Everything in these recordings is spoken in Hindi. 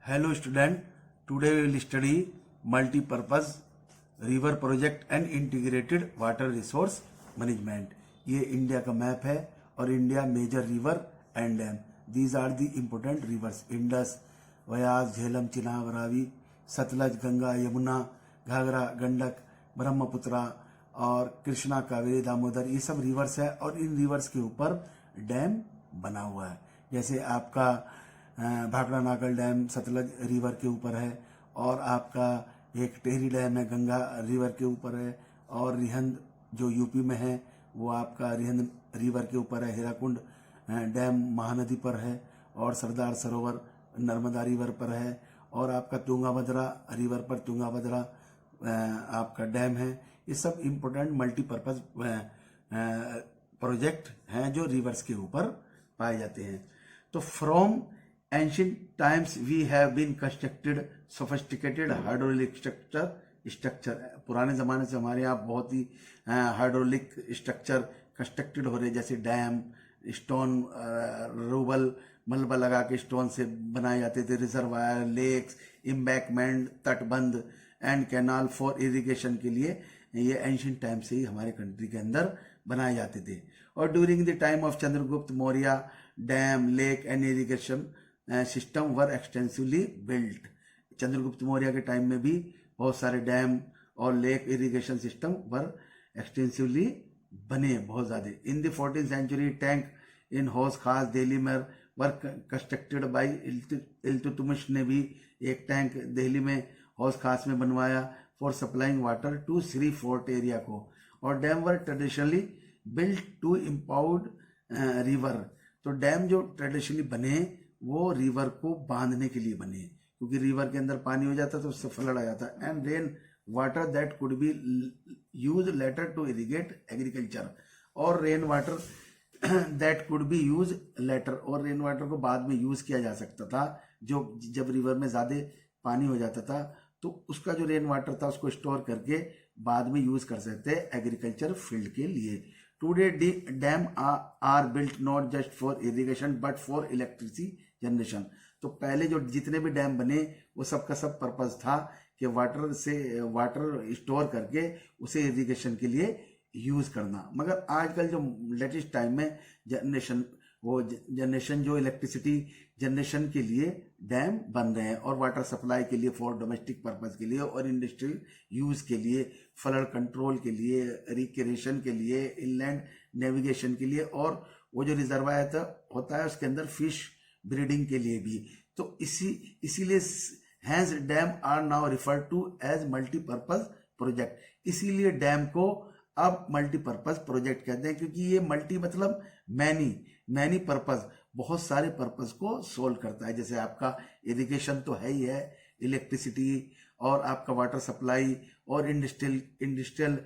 Hello student, today we will study multi-purpose river project and integrated water resource management. ये इंडिया का मैप है और India major river and dam. These are the important rivers: Indus, Beas, Jhelum, Chenab, Ravi, Sutlej, Ganga, Yamuna, Ghaghara, Gandak, Brahmaputra और कृष्णा, कावेरी, दामोदर. ये सब रिवर्स है और इन रिवर्स के ऊपर डैम बना हुआ है. जैसे आपका भाखड़ा नागल डैम सतलज रिवर के ऊपर है और आपका एक टेहरी डैम है गंगा रिवर के ऊपर है और रिहंद जो यूपी में है वो आपका रिहंद रिवर के ऊपर है. हीराकुंड डैम महानदी पर है और सरदार सरोवर नर्मदा रिवर पर है और आपका तुंगाभद्रा रिवर पर तुंगाभद्रा आपका डैम है. ये सब इम्पोर्टेंट मल्टीपर्पज प्रोजेक्ट हैं जो रिवर्स के ऊपर पाए जाते हैं. तो from ancient times we have been constructed sophisticated hydraulic structure. पुराने ज़माने से हमारे यहाँ बहुत ही हाइड्रोलिक स्ट्रक्चर कंस्ट्रक्टेड हो रहे, जैसे डैम, स्टोन, रूबल, मलबा लगा के स्टोन से बनाए जाते थे, रिजर्वायर, लेक्स, एम्बैंकमेंट, तटबंध एंड कैनाल फॉर इरिगेशन के लिए ये एंशियंट टाइम से ही हमारे कंट्री के अंदर बनाए जाते थे. और during the time of Chandragupta Maurya dam, lake and irrigation system were extensively built. Chandragupta Maurya के टाइम में भी बहुत सारे डैम और lake irrigation system were extensively बने बहुत ज़्यादा. In the 14th century tank in Hauz Khas Delhi में वर कंस्ट्रक्टेड बाई इल्तुतमिश ने भी एक टैंक दिल्ली में हौज खास में बनवाया for supplying water to Siri fort area को. और dam were traditionally built to impound river. तो डैम जो ट्रेडिशनली बने वो रिवर को बांधने के लिए बने, क्योंकि रिवर के अंदर पानी हो जाता तो उससे फ्लड आ जाता. And rain water that could be use later to irrigate agriculture. और rain water that could be use later, और रेन वाटर को बाद में यूज किया जा सकता था. जो जब रिवर में ज़्यादा पानी हो जाता था तो उसका जो रेन वाटर था उसको स्टोर करके बाद में यूज कर सकते एग्रीकल्चर फील्ड के लिए. Today dam are built not just for irrigation but for electricity generation. तो पहले जो जितने भी डैम बने वो सब का सब पर्पज था कि वाटर स्टोर करके उसे इरिगेशन के लिए यूज करना. मगर आजकल जो लेटेस्ट टाइम में जनरेशन जो इलेक्ट्रिसिटी जनरेशन के लिए डैम बन रहे हैं और वाटर सप्लाई के लिए, फॉर डोमेस्टिक पर्पज के लिए और इंडस्ट्रियल यूज के लिए, फ्लड कंट्रोल के लिए, रिक्रिएशन के लिए, इनलैंड नेविगेशन के लिए, और वो जो रिजर्वायर होता है उसके अंदर फिश ब्रीडिंग के लिए भी. तो इसीलिए hence dam are now refer to as multipurpose project. इसीलिए डैम को अब मल्टीपर्पज प्रोजेक्ट कहते हैं, क्योंकि ये मल्टी मतलब मैनी पर्पज, बहुत सारे पर्पज को सोल्व करता है. जैसे आपका इरिगेशन तो है ही है, इलेक्ट्रिसिटी और आपका वाटर सप्लाई और इंडस्ट्रियल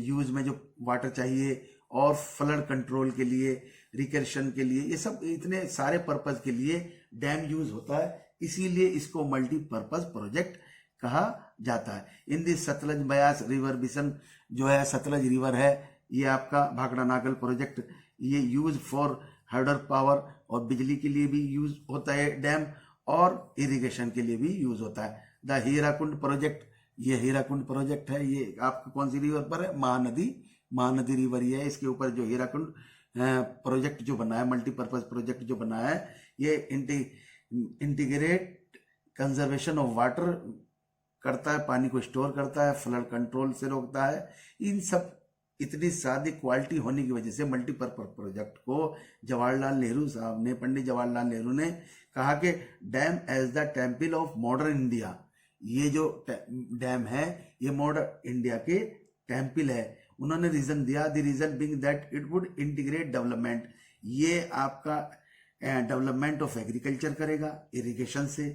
यूज में जो वाटर चाहिए और फ्लड कंट्रोल के लिए, रिक्रिएशन के लिए, ये सब इतने सारे पर्पज के लिए डैम यूज होता है. इसीलिए इसको मल्टीपर्पज प्रोजेक्ट कहा जाता है. इन दी सतलज बयास रिवर बिसन जो है सतलज रिवर है, ये आपका भाखड़ा नागल प्रोजेक्ट, ये यूज फॉर हाइडर पावर और बिजली के लिए भी यूज होता है डैम, और इरिगेशन के लिए भी यूज होता है. द हीराकुंड प्रोजेक्ट, ये हीराकुंड प्रोजेक्ट है, ये आपका कौन सी रिवर पर है? महानदी रिवर ही है. इसके ऊपर जो हीराकुंड प्रोजेक्ट जो बना है, मल्टीपर्पज प्रोजेक्ट जो बना है, ये इंटीग्रेट कंजर्वेशन ऑफ वाटर करता है, पानी को स्टोर करता है, फ्लड कंट्रोल से रोकता है. इन सब इतनी सादी क्वालिटी होने की वजह से मल्टीपर्पज प्रोजेक्ट को जवाहरलाल नेहरू साहब ने, पंडित जवाहरलाल नेहरू ने कहा कि dam as the temple of modern India. ये जो डैम है ये मॉडर्न इंडिया के टेम्पल है. उन्होंने रीजन दिया, the reason being that it would integrate development. ये आपका डेवलपमेंट ऑफ एग्रीकल्चर करेगा इरिगेशन से,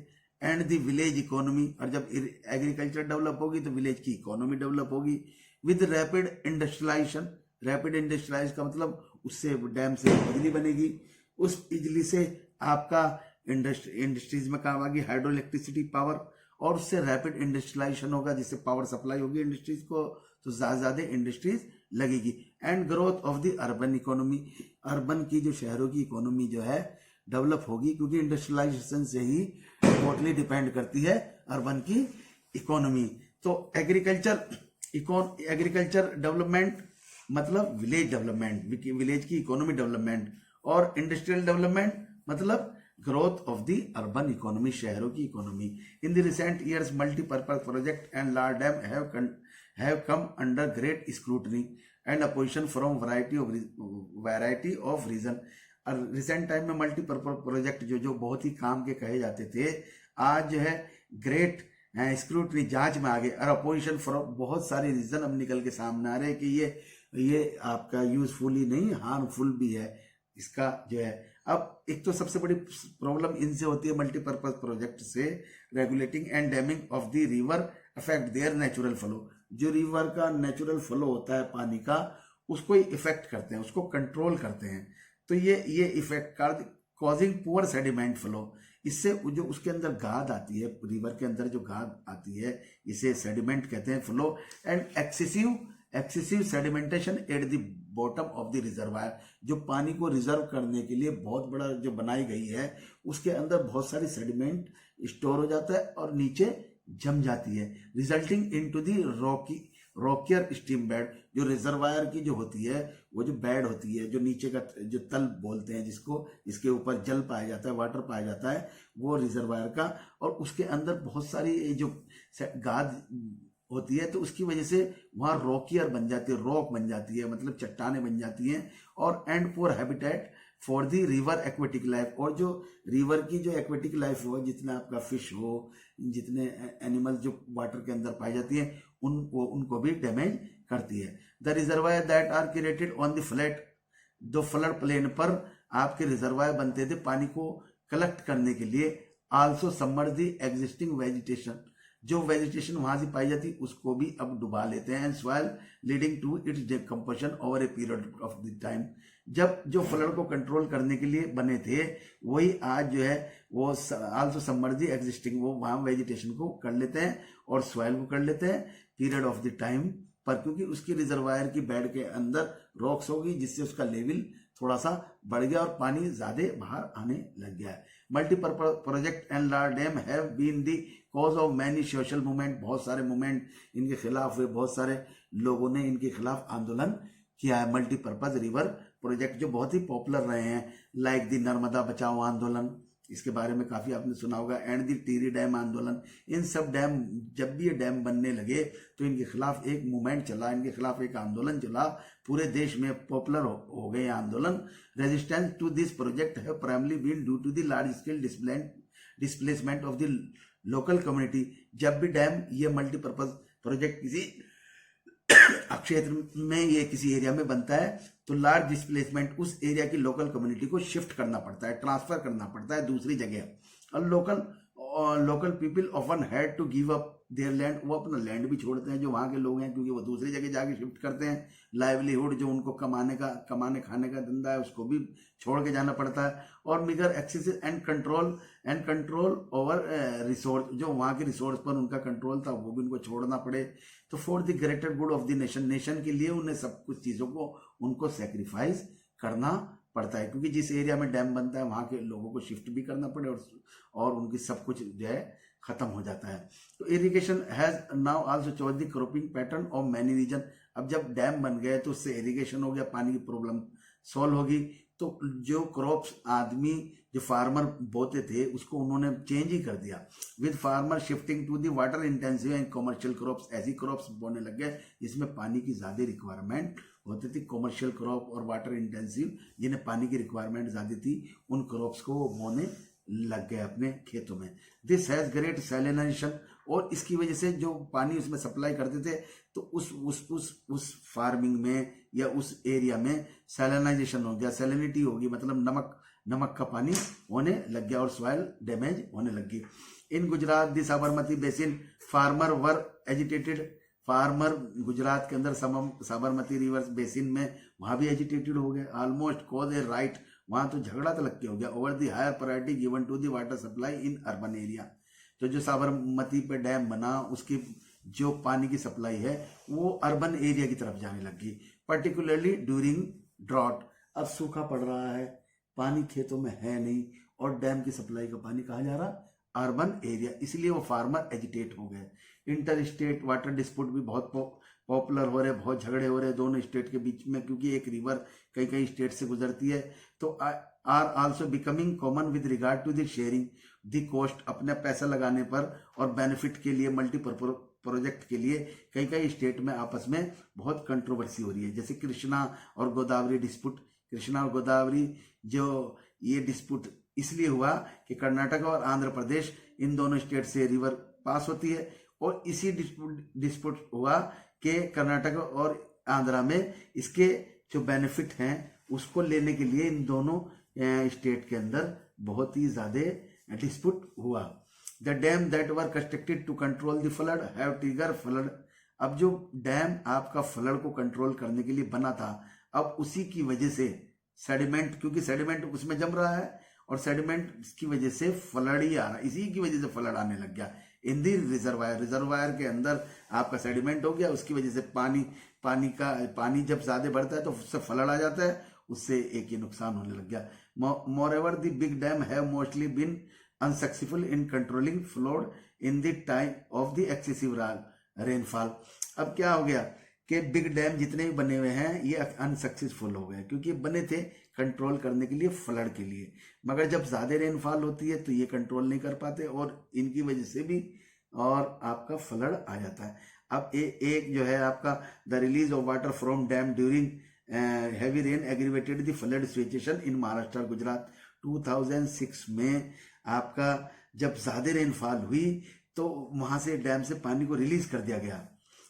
एंड द विलेज इकोनॉमी. और जब एग्रीकल्चर डेवलप होगी तो विलेज की इकोनॉमी डेवलप होगी. With rapid industrialisation, rapid industrialise का मतलब उससे डैम से बिजली बनेगी, उस बिजली से आपका इंडस्ट्रीज में काम आएगी हाइड्रो इलेक्ट्रिसिटी पावर, और उससे रैपिड इंडस्ट्रियलाइजेशन होगा जिससे पावर सप्लाई होगी इंडस्ट्रीज को, तो ज़्यादा इंडस्ट्रीज लगेगी. And growth of the urban economy, urban की जो शहरों की इकोनॉमी जो है डेवलप होगी, क्योंकि इंडस्ट्रियलाइजेशन से ही टोटली डिपेंड करती है अर्बन की इकोनॉमी। तो एग्रीकल्चर डेवलपमेंट मतलब विलेज डेवलपमेंट, विलेज की इकोनॉमी डेवलपमेंट, और इंडस्ट्रियल डेवलपमेंट मतलब growth of the urban economy, शहरों की economy. In the recent years multipurpose project and large dam have come under great scrutiny and opposition from variety of reason। और रिसेंट टाइम में मल्टीपर्पज प्रोजेक्ट जो बहुत ही काम के कहे जाते थे, आज जो है ग्रेट स्क्रूटनी, जांच में आ गए, और अपोजिशन फ्रॉम बहुत सारे रीजन अब निकल के सामने आ रहे हैं कि ये आपका यूजफुल ही नहीं, हार्मफुल भी है इसका जो है। अब एक तो सबसे बड़ी प्रॉब्लम इनसे होती है मल्टीपर्पज प्रोजेक्ट से, regulating and damming of the river affect there natural flow. जो रिवर का नेचुरल फ्लो होता है पानी का, उसको इफेक्ट करते हैं, उसको कंट्रोल करते हैं। तो ये effect causing poor sediment flow. इससे जो उसके अंदर गाद आती है, रिवर के अंदर जो गाद आती है, इसे सेडिमेंट कहते हैं, flow and excessive sedimentation at the bottom of the reservoir. जो पानी को रिजर्व करने के लिए बहुत बड़ा जो बनाई गई है, उसके अंदर बहुत सारी सेडिमेंट स्टोर हो जाता है और नीचे जम जाती है, resulting into the rockier stream bed. जो रिजर्वायर की जो होती है, वो जो बेड होती है, जो नीचे का जो तल बोलते हैं जिसको, इसके ऊपर जल पाया जाता है, वाटर पाया जाता है, वो रिजर्वायर का, और उसके अंदर बहुत सारी जो गाद होती है, तो उसकी वजह से वहाँ रॉकियर बन जाती है, रॉक बन जाती है, मतलब चट्टाने बन जाती हैं, और and poor habitat for the river aquatic life. और जो रिवर की जो एक्वेटिक लाइफ हो, जितना आपका फिश हो, जितने एनिमल्स जो वाटर के अंदर पाई जाती हैं, उनको भी डैमेज करती है। The reservoir that are created on the flat, जो फ्लड प्लेन पर आपके रिजर्वायर बनते थे पानी को कलेक्ट करने के लिए, also submerge the existing vegetation. जो वेजिटेशन वहां से पाई जाती उसको भी अब डुबा लेते हैं, and soil leading to its decomposition over a period of the time. जब जो फ्लड को कंट्रोल करने के लिए बने थे, वही आज जो है वो आल्सो सबमर्ज द एग्जिस्टिंग, वो वहां वेजिटेशन को कर लेते हैं और सॉइल को कर लेते हैं पीरियड ऑफ द टाइम पर, क्योंकि उसकी रिजर्वायर की बेड के अंदर रॉक्स होगी, जिससे उसका लेवल थोड़ा सा बढ़ गया और पानी ज्यादा बाहर आने लग गया है। Multipurpose project and large dam have been the cause of many social movement. बहुत सारे मूवमेंट इनके खिलाफ हुए, बहुत सारे लोगों ने इनके खिलाफ आंदोलन किया है। मल्टीपर्पज रिवर प्रोजेक्ट जो बहुत ही पॉपुलर रहे हैं, लाइक द नर्मदा बचाओ आंदोलन, इसके बारे में काफी आपने सुना होगा, एंड द टिहरी डैम आंदोलन। इन सब डैम, जब भी ये डैम बनने लगे तो इनके खिलाफ एक मूवमेंट चला, इनके खिलाफ एक आंदोलन चला, पूरे देश में पॉपुलर हो गए आंदोलन। Resistance to this project has primarily been due to the large scale displacement of the local community. जब भी डैम, ये मल्टीपर्पज प्रोजेक्ट किसी क्षेत्र में, ये किसी एरिया में बनता है, तो लार्ज डिस्प्लेसमेंट, उस एरिया की लोकल कम्युनिटी को शिफ्ट करना पड़ता है, ट्रांसफर करना पड़ता है दूसरी जगह। और local people often had to give up their land, वो अपना लैंड भी छोड़ते हैं जो वहाँ के लोग हैं, क्योंकि वो दूसरी जगह जाके शिफ्ट करते हैं। लाइवलीहुड जो उनको कमाने खाने का धंधा है, उसको भी छोड़ के जाना पड़ता है। और meagre access and control over resource, जो वहाँ के रिसोर्स पर उनका कंट्रोल था, वो भी उनको छोड़ना पड़े। तो for the greater good of the nation के लिए उन्हें सब कुछ चीज़ों को उनको सेक्रीफाइस करना पड़ता है, क्योंकि जिस एरिया में डैम बनता है वहाँ के लोगों को शिफ्ट भी करना पड़े और उनकी सब कुछ जो है खत्म हो जाता है। तो irrigation has now also change the cropping pattern of many region. अब जब डैम बन गए तो उससे इरिगेशन हो गया, पानी की प्रॉब्लम सॉल्व होगी। तो जो क्रॉप्स आदमी जो फार्मर बोते थे उसको उन्होंने चेंज ही कर दिया, with farmer shifting to the water intensive and commercial crops. ऐसी क्रॉप्स बोने लग गए जिसमें पानी की ज्यादा रिक्वायरमेंट होती थी। कॉमर्शियल क्रॉप और वाटर इंटेंसिव, जिन्हें पानी की रिक्वायरमेंट ज्यादा थी, उन क्रॉप्स को वो बोने लग गए अपने खेतों में। दिस हैज ग्रेट सैलिनाइजेशन, और इसकी वजह से जो पानी उसमें सप्लाई करते थे, तो उस फार्मिंग में या उस एरिया में सैलिनाइजेशन हो गया, सैलिनिटी होगी, मतलब नमक का पानी होने लग गया और सॉइल डैमेज होने लगी। In Gujarat the Sabarmati basin farmer were agitated. Farmer Gujarat के अंदर साबरमती रिवर बेसिन में वहां भी एजिटेटेड हो गए, ऑलमोस्ट कॉज ए राइट, वहां तो झगड़ा तक के हो गया, over the higher priority given to the water supply in urban area. तो जो साबरमती पे डैम बना, उसकी जो पानी की सप्लाई है वो अर्बन एरिया की तरफ जाने लगी, पर्टिकुलरली ड्यूरिंग ड्रॉट। अब सूखा पड़ रहा है, पानी खेतों में है नहीं, और डैम की सप्लाई का पानी कहाँ जा रहा, अर्बन एरिया, इसलिए वो फार्मर एजिटेट हो गए। इंटर स्टेट वाटर डिस्प्यूट भी बहुत पॉपुलर हो रहे, बहुत झगड़े हो रहे दोनों स्टेट के बीच में, क्योंकि एक रिवर कई कई स्टेट से गुजरती है। तो are also becoming common with regard to the sharing the cost, अपने पैसा लगाने पर और बेनिफिट के लिए, मल्टीपर्पज प्रोजेक्ट के लिए कई कई स्टेट में आपस में बहुत कंट्रोवर्सी हो रही है। जैसे कृष्णा और गोदावरी डिस्प्यूट, कृष्णा और गोदावरी जो ये डिस्प्यूट इसलिए हुआ कि कर्नाटक और आंध्र प्रदेश इन दोनों स्टेट से रिवर पास होती है, और इसी डिस्प्यूट हुआ कि कर्नाटक और आंध्रा में इसके जो बेनिफिट हैं उसको लेने के लिए इन दोनों स्टेट के अंदर बहुत ही ज्यादा डिस्प्यूट हुआ। The dam that were constructed to control the flood have trigger flood, अब जो डैम आपका फ्लड को कंट्रोल करने के लिए बना था, अब उसी की वजह से सेडिमेंट, क्योंकि सेडिमेंट उसमें जम रहा है और सेडिमेंट की वजह से फ्लड ही आ रहा है, इसी की वजह से फ्लड आने लग गया। इन दी रिजर्वायर, रिजर्वायर के अंदर आपका सेडिमेंट हो गया, उसकी वजह से पानी जब ज्यादा बढ़ता है तो उससे फ्लड आ जाता है, उससे एक ही नुकसान होने लग गया। Moreover the big dam have mostly been unsuccessful in controlling flood in the time of the excessive rainfall. अब क्या हो गया कि बिग डैम जितने भी बने हुए हैं ये अनसक्सेसफुल हो गए, क्योंकि बने थे कंट्रोल करने के लिए, फ्लड के लिए, मगर जब ज्यादा रेनफॉल होती है तो ये कंट्रोल नहीं कर पाते और इनकी वजह से भी और आपका फ्लड आ जाता है। अब एक जो है आपका the release of water from dam during heavy rain aggravated the flood situation in Maharashtra Gujarat. 2006 में आपका जब ज्यादा रेनफॉल हुई तो वहां से डैम से पानी को रिलीज कर दिया गया,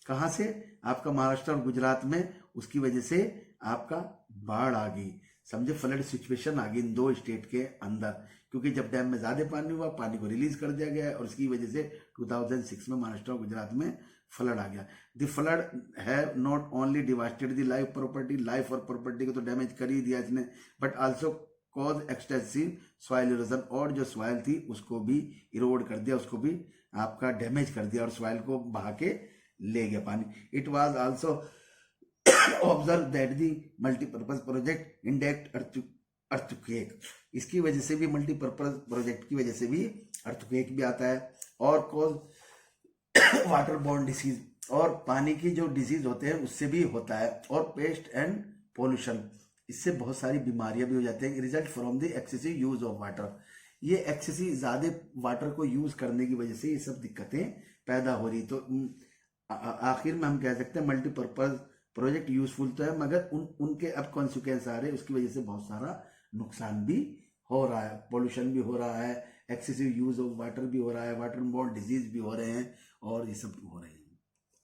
कहां से, आपका महाराष्ट्र और गुजरात में, उसकी वजह से आपका बाढ़ आ गई, समझे, फ्लड सिचुएशन आ गई इन दो स्टेट के अंदर, क्योंकि जब डैम में ज्यादा पानी हुआ, पानी को रिलीज कर दिया गया और उसकी वजह से 2006 में महाराष्ट्र और गुजरात में फ्लड आ गया। The flood have not only devastated the life property, life और प्रॉपर्टी को तो डैमेज कर ही दिया इसने, but also cause extensive soil erosion, और जो सॉइल थी उसको भी इरोड कर दिया, उसको भी आपका डैमेज कर दिया और सॉइल को बहा के ले गया पानी। It was also observe that the multipurpose project induced earthquake, इसकी वजह से भी, मल्टीपर्पज प्रोजेक्ट की वजह से भी अर्थक्वेक भी आता है, और कॉज वाटर बोर्न डिसीज, और पानी की जो डिसीज होते हैं उससे भी होता है, और पेस्ट एंड पोल्यूशन, इससे बहुत सारी बीमारियां भी हो जाती हैं, result from the excessive use of water, ये एक्सेसिव ज्यादा वाटर को यूज करने की वजह से ये सब दिक्कतें पैदा हो रही। तो आखिर में हम कह सकते हैं मल्टीपर्पज प्रोजेक्ट यूजफुल तो है, मगर उनके अब कॉन्सिक्वेंस आ रहे हैं, उसकी वजह से बहुत सारा नुकसान भी हो रहा है, पोल्यूशन भी हो रहा है, एक्सेसिव यूज ऑफ वाटर भी हो रहा है, वाटर बोर्न डिजीज भी हो रहे हैं, और ये सब हो रहे हैं।